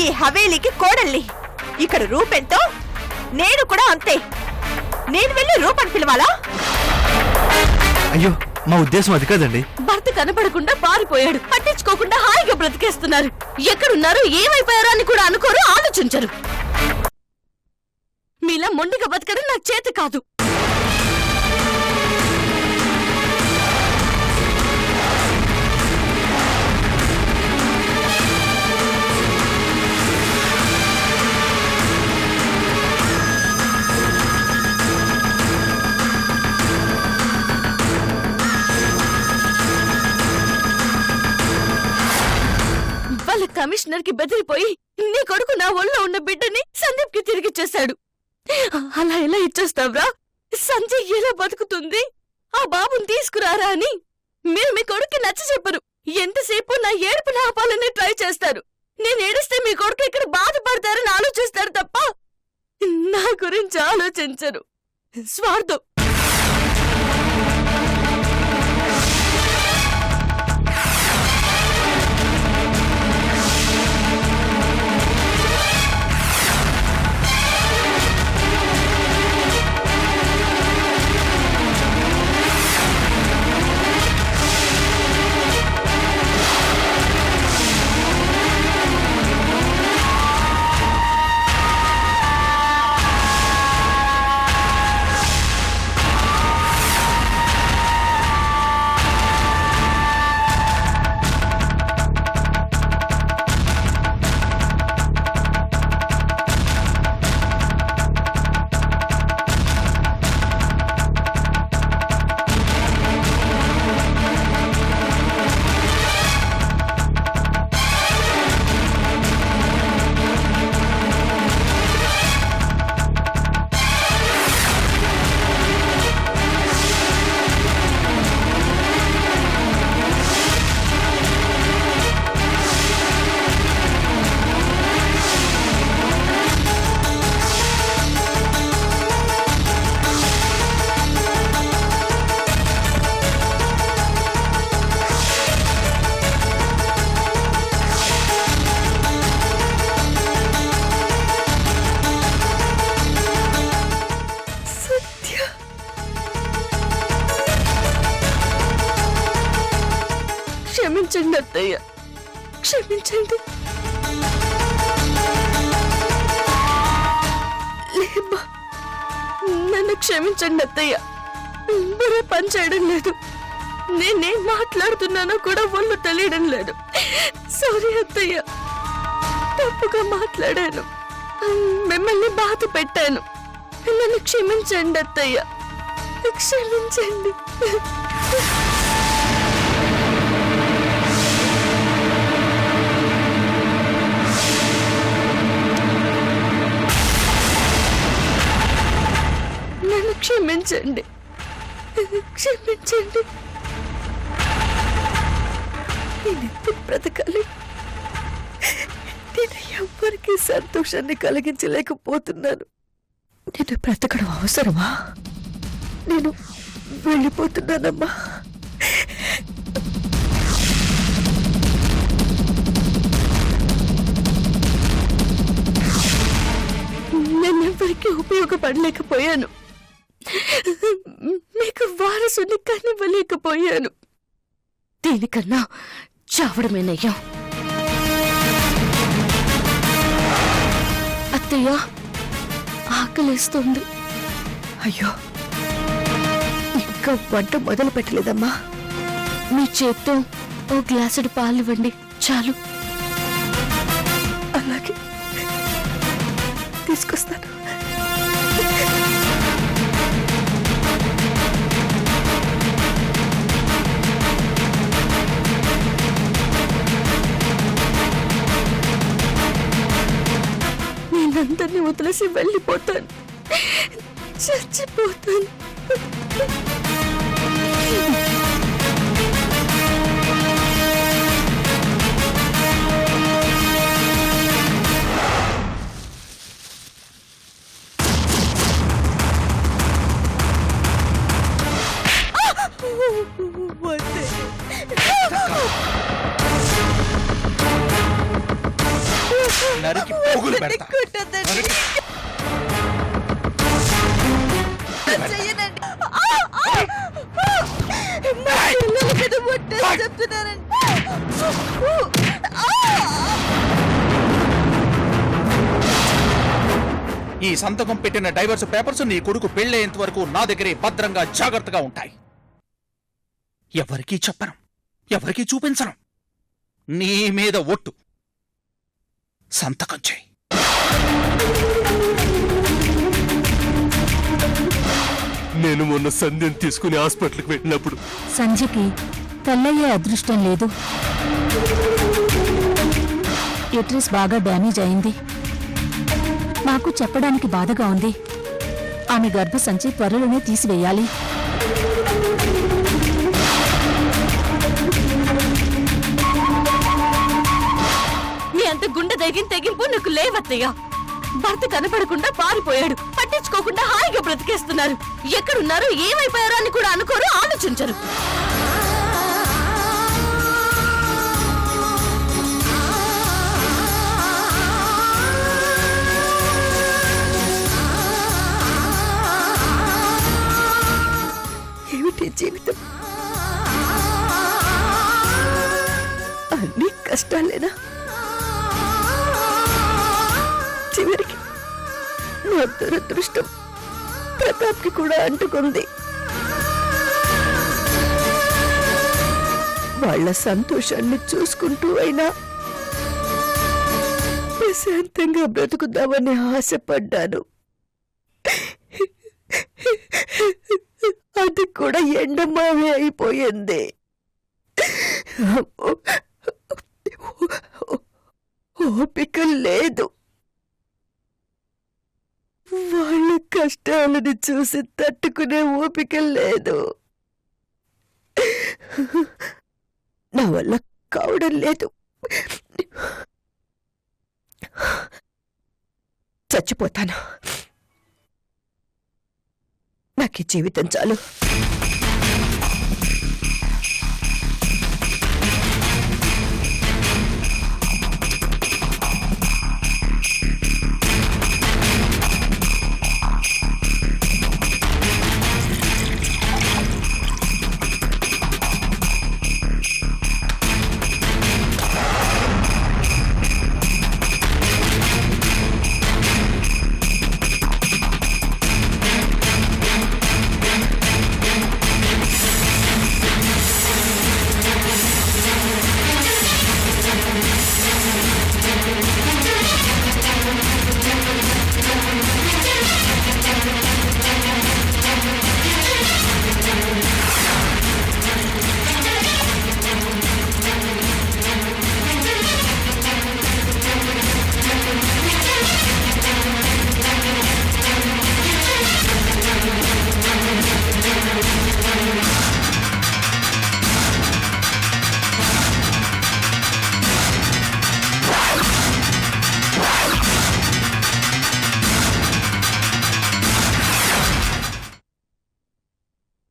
ఈ హవేలీకి కోడల్ని. ఇక్కడ రూపెంతో నేను కూడా అంతే. నేను వెళ్ళి రూపని పిలవాలా? అయ్యో, మా ఉద్దేశం అది కాదండి. భర్త కనపడకుండా పారిపోయాడు, పట్టించుకోకుండా హాయిగా బ్రతికేస్తున్నారు. ఎక్కడున్నారు, ఏమైపోయారో అని కూడా అనుకోరు, ఆలోచించరు. మీలా మొండిగా బతకడం నాకు చేత కాదు. కమిషనర్ కి బెదిరిపోయి నీ కొడుకు నా ఒళ్ళో ఉన్న బిడ్డని సందీప్ కి తిరిగిచ్చేశాడు. అలా ఎలా ఇచ్చేస్తావ్రా? సంజయ్ ఎలా బతుకుతుంది? ఆ బాబుని తీసుకురారా అని మీరు మీ కొడుక్కి నచ్చ చెప్పరు. ఎంతసేపు నా ఏడుపుని ఆపాలని ట్రై చేస్తారు. నేను ఏడిస్తే మీ కొడుకు ఇక్కడ బాధపడతారని ఆలోచిస్తారు తప్ప నా గురించి ఆలోచించరు. స్వార్థం. క్షమించండి అత్తయ్య, క్షమించండి. లేమ్మా, నన్ను క్షమించండి అత్తయ్య. బుర్ర పని చేయడం లేదు. నేనేం మాట్లాడుతున్నానో కూడా ఒళ్ళు తెలియడం లేదు. సారీ అత్తయ్య, తప్పుగా మాట్లాడాను, మిమ్మల్ని బాధ పెట్టాను. నన్ను క్షమించండి అత్తయ్య, క్షమించండి. నన్ను క్షమించండి, క్షమించండి. నేనెందుకు బ్రతకాలి? నేను ఎవ్వరికీ సంతోషాన్ని కలిగించలేకపోతున్నాను. నేను బ్రతకడం అవసరమా? నేను వెళ్ళిపోతున్నానమ్మా. నేను ఎవరికి ఉపయోగపడలేకపోయాను, మీకు వారసుని కానివ్వలేకపోయాను. దీనికన్నా చావడమేనయ్యా. అత్తయ్య, ఆకలిస్తుంది. అయ్యో, ఇంకా వంట మొదలు పెట్టలేదమ్మా. మీ చేత్తో ఓ గ్లాసుడు పాలు ఇవ్వండి చాలు. అలాగే, తీసుకొస్తాను. నేనందరినీ వదిలేసి వెళ్ళిపోతాను, చచ్చిపోతాను. నరికి పోగులు పెడతా. నరికి- చెయ్యనండి. మా పిల్లల మీద ముట్టేసి చెప్తున్నానండి. ఈ సంతకం పెట్టిన డైవర్స్ పేపర్స్ నీ కొడుకు పెళ్ళేంత వరకు నా దగ్గరే భద్రంగా జాగ్రత్తగా ఉంటాయి. ఎవరికీ చెప్పను, ఎవరికీ చూపించను. నీ మీద ఒట్టు. సంతకం చేయి. నేను మొన్న సంధ్యను తీసుకుని హాస్పిటల్కి వెళ్ళినప్పుడు సంధ్యకి తల్లయ్యే అదృష్టం లేదు. యూట్రస్ బాగా డ్యామేజ్ అయింది. మాకు చెప్పడానికి బాధగా ఉంది. ఆమె గర్భసంచి త్వరలోనే తీసివేయాలి. నీ అంత గుండె తెగింపు నాకు లేవత్తయ్యా. భర్త కనపడకుండా పారిపోయాడు. పట్టించుకోకుండా హాయిగా బ్రతికేస్తున్నారు. ఎక్కడున్నారు, ఏమైపోయారో అని కూడా అనుకోరు, ఆలోచించరు. ఏమిటి జీవితం? అన్ని కష్టాలేనా? చివరికి నా దురదృష్టం ప్రతాప్కి కూడా అంటుకుంది. వాళ్ళ సంతోషాన్ని చూసుకుంటూ అయినా ప్రశాంతంగా బ్రతుకుదామని ఆశపడ్డాను. అది కూడా ఎండమావే అయిపోయింది. ఓపిక లేదు. వాళ్ళ కష్టాలని చూసి తట్టుకునే ఓపిక లేదు. నా వల్ల కావడం లేదు. చచ్చిపోతాను. నాకు ఈ జీవితం చాలు.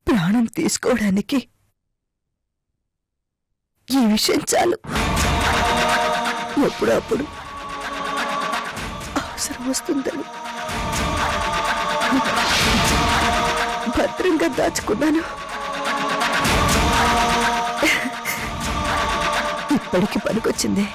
ప్రాణం తీసుకోవడానికి ఈ విషయం చాలు. ఎప్పుడప్పుడు అవసరం వస్తుందని భద్రంగా దాచుకున్నాను. ఇప్పటికి పనికొచ్చింది.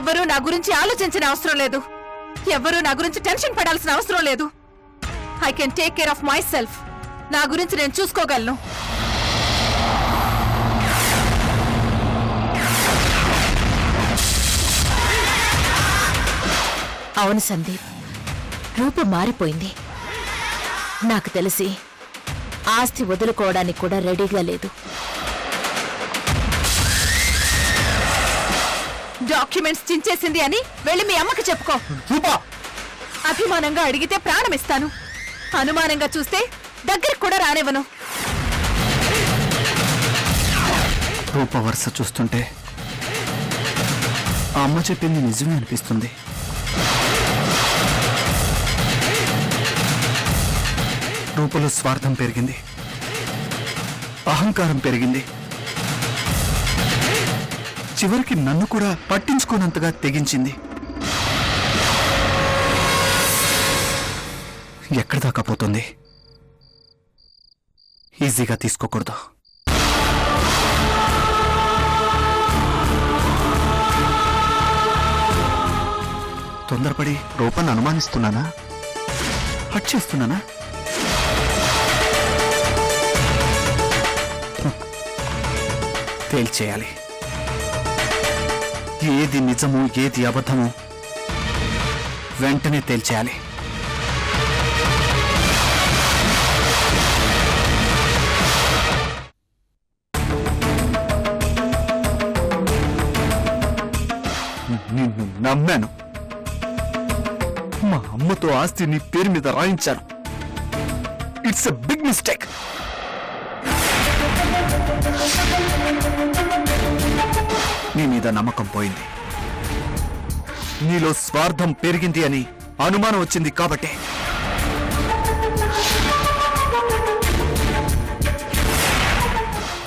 ఎవ్వరూ నా గురించి ఆలోచించిన అవసరం లేదు. ఎవ్వరూ నా గురించి టెన్షన్ పడాల్సిన అవసరం లేదు. I can take care of my self. నా గురించి నేను చూసుకోగలను. అవును సందీప్, రూపం మారిపోయింది. నాకు తెలిసి ఆస్తి వదులుకోవడానికి కూడా రెడీగా లేదు. డాక్యుమెంట్స్ చించేసింది అని వెళ్ళి మీ అమ్మకి చెప్పుకో. రూపా, అభిమానంగా అడిగితే ప్రాణమిస్తాను. అనుమానంగా చూస్తే దగ్గరికి కూడా రానివ్వను. రూప వరుస చూస్తుంటే ఆ అమ్మ చెప్పింది నిజమే అనిపిస్తుంది. రూపలో స్వార్థం పెరిగింది, అహంకారం పెరిగింది, చివరికి నన్ను కూడా పట్టించుకోనంతగా తెగించింది. ఎక్కడి దాకా పోతుంది? ఈజీగా తీసుకోకూడదు. తొందరపడి రూపాన్ని అనుమానిస్తున్నానా? హట్ చేస్తున్నానా? తేల్చేయాలి. ఏది నిజము ఏది అబద్ధము వెంటనే తేల్చేయాలి. నిన్ను నమ్మాను. మా అమ్మతో ఆస్తి నీ పేరు మీద రాయించాను. It's a big mistake. నీ మీద నమ్మకం పోయింది. నీలో స్వార్థం పెరిగింది అని అనుమానం వచ్చింది కాబట్టే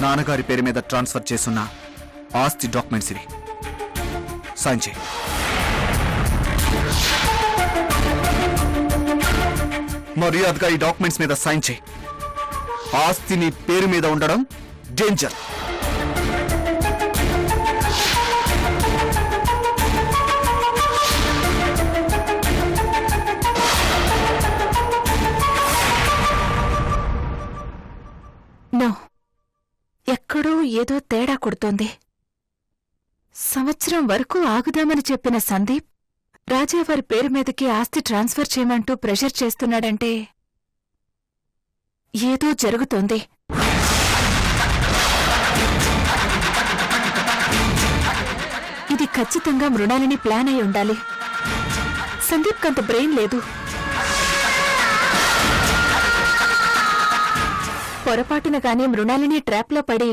నాన్నగారి పేరు మీద ట్రాన్స్ఫర్ చేసున్న ఆస్తి డాక్యుమెంట్స్ ఇవి. సైన్ చేయి. మర్యాదగా ఈ డాక్యుమెంట్స్ మీద సైన్ చేయి. ఆస్తి నీ పేరు మీద ఉండడం డేంజర్. నో, ఎక్కడో ఏదో తేడా కొడుతోంది. సంవత్సరం వరకు ఆగుదామని చెప్పిన సందీప్ రాజావారి పేరు మీదకి ఆస్తి ట్రాన్స్ఫర్ చేయమంటూ ప్రెషర్ చేస్తున్నాడంటే ఏదో జరుగుతోంది. ఇది ఖచ్చితంగా మృణాలిని ప్లాన్ అయి ఉండాలి. సందీప్ కంత బ్రెయిన్ లేదు. పొరపాటున గానీ మృణాలిని ట్రాప్లో పడి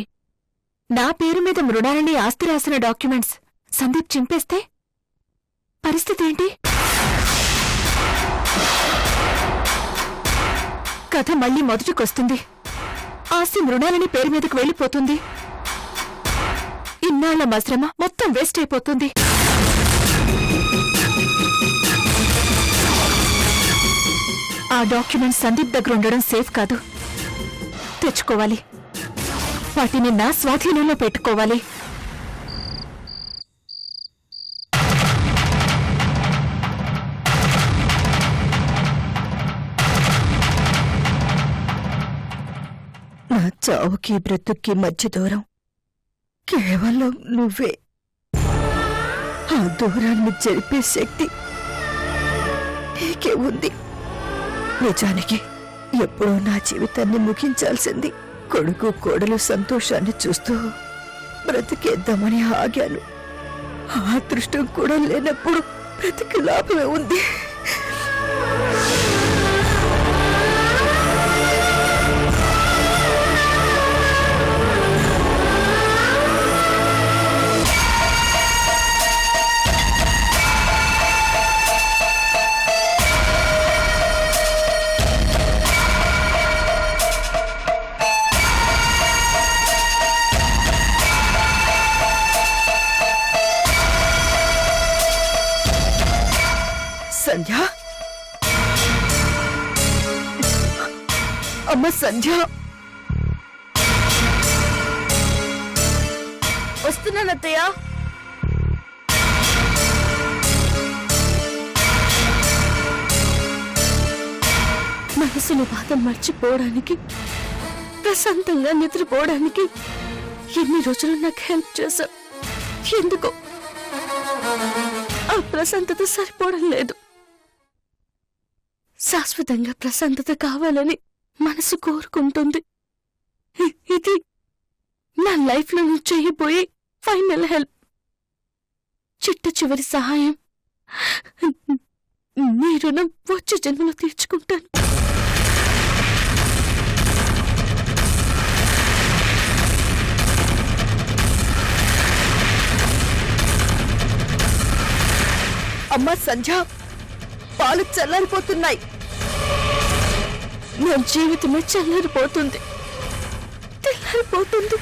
నా పేరు మీద మృణాలిని ఆస్తి రాసిన డాక్యుమెంట్స్ సందీప్ చింపేస్తే పరిస్థితి ఏంటి? కథ మళ్ళీ మొదటికొస్తుంది. ఆస్తి మృణాలిని పేరు మీదకు వెళ్ళిపోతుంది. ఇన్నాళ్ల మశ్రమ మొత్తం వేస్ట్ అయిపోతుంది. ఆ డాక్యుమెంట్స్ సందీప్ దగ్గర ఉండడం సేఫ్ కాదు. తెచ్చుకోవాలి. వాటిని నా స్వాధీనంలో పెట్టుకోవాలి. నా చావుకి బ్రతుక్కి మధ్య దూరం కేవలం నువ్వే. ఆ దూరాన్ని జరిపే శక్తి నీకే ఉంది. నిజానికి ఎప్పుడో నా జీవితాన్ని ముగించాల్సింది. కొడుకు కోడలు సంతోషాన్ని చూస్తూ బ్రతికేద్దామని ఆగాను. ఆ అదృష్టం కూడా లేనప్పుడు బ్రతికి లాభమే ఉంది. సంధ్య, అమ్మ సంధ్య, వస్తున్నానత్తయ్య. మనసుని బాధ మర్చిపోవడానికి, ప్రశాంతంగా నిద్రపోవడానికి ఎన్ని రోజులు నాకు హెల్ప్ చేశావు. ఎందుకో ఆ ప్రశాంతత సరిపోవడం లేదు. శాశ్వతంగా ప్రశాంతత కావాలని మనసు కోరుకుంటుంది. ఇది నా లైఫ్ లో నువ్వు చేయబోయే ఫైనల్ హెల్ప్, చిట్ట చివరి సహాయం. నీ రుణం వచ్చే జన్మలో తీర్చుకుంటాను. అమ్మా సంధ్య, పాలు చల్లారిపోతున్నాయి. నా జీవితమే చల్లారిపోతుంది, తెల్లారిపోతుంది.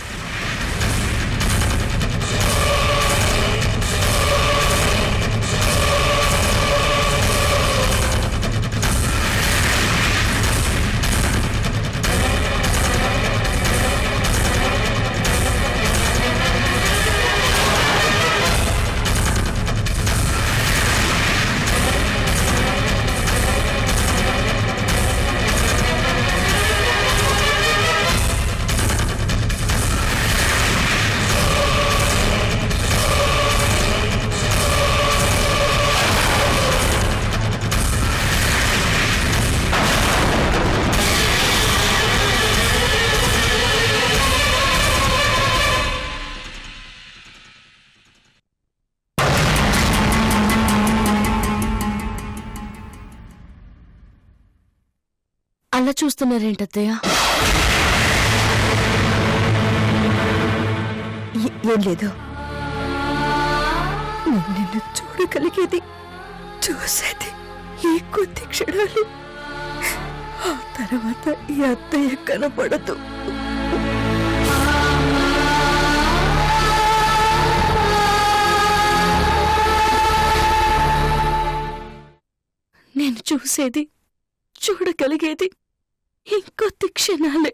అలా చూస్తున్నారేంటత్తయ్య? ఏం లేదు, నేను నిన్ను చూడగలిగేది, చూసేది ఈ కొద్ది క్షణాలు. ఆ తర్వాత ఈ అత్తయ్య కనపడదు. నేను చూసేది, చూడగలిగేది ఇంకొద్ది క్షణాలే.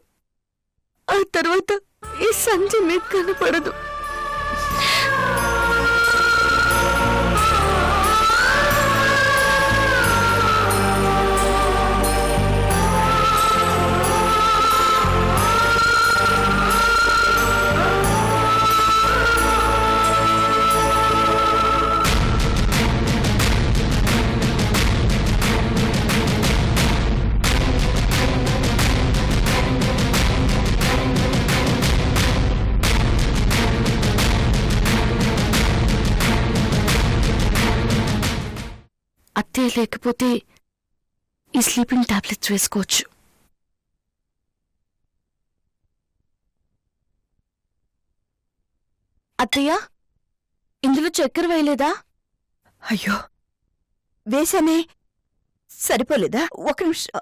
ఆ తర్వాత ఈ సంజయ్ మీకు కనపడదు. అత్తయ్య లేకపోతే ఈ స్లీపింగ్ టాబ్లెట్స్ వేసుకోవచ్చు. అత్తయ్య, ఇందులో చక్కెర వేయలేదా? అయ్యో, వేశానే, సరిపోలేదా? ఒక నిమిషం.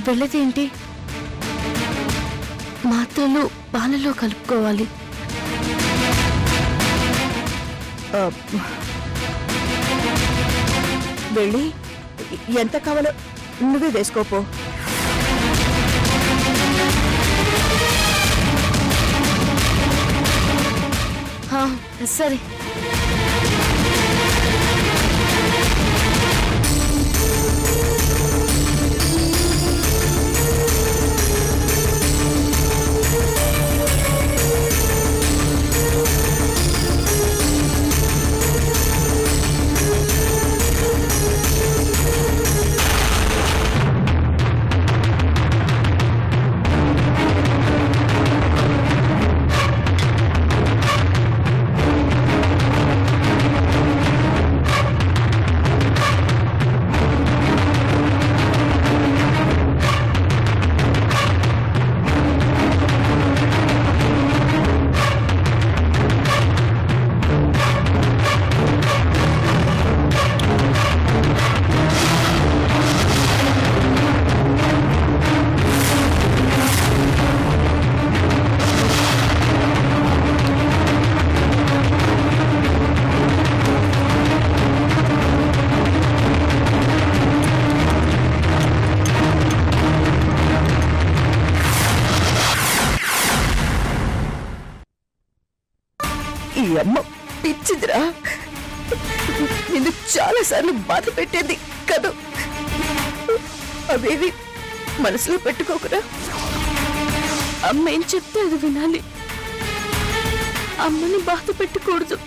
వెళ్ళదేంటి? మాత్రలు పాలలో కలుపుకోవాలి. వెళ్ళి ఎంత కావాలో నువ్వే వేసుకోపో. సరే. ఈ అమ్మ పిచ్చిదిరా. నిన్ను చాలా సార్లు బాధ పెట్టేది కదూ. అవేవి మనసులో పెట్టుకోకురా. అమ్మ ఏం చెప్తే అది వినాలి. అమ్మని బాధ పెట్టకూడదు.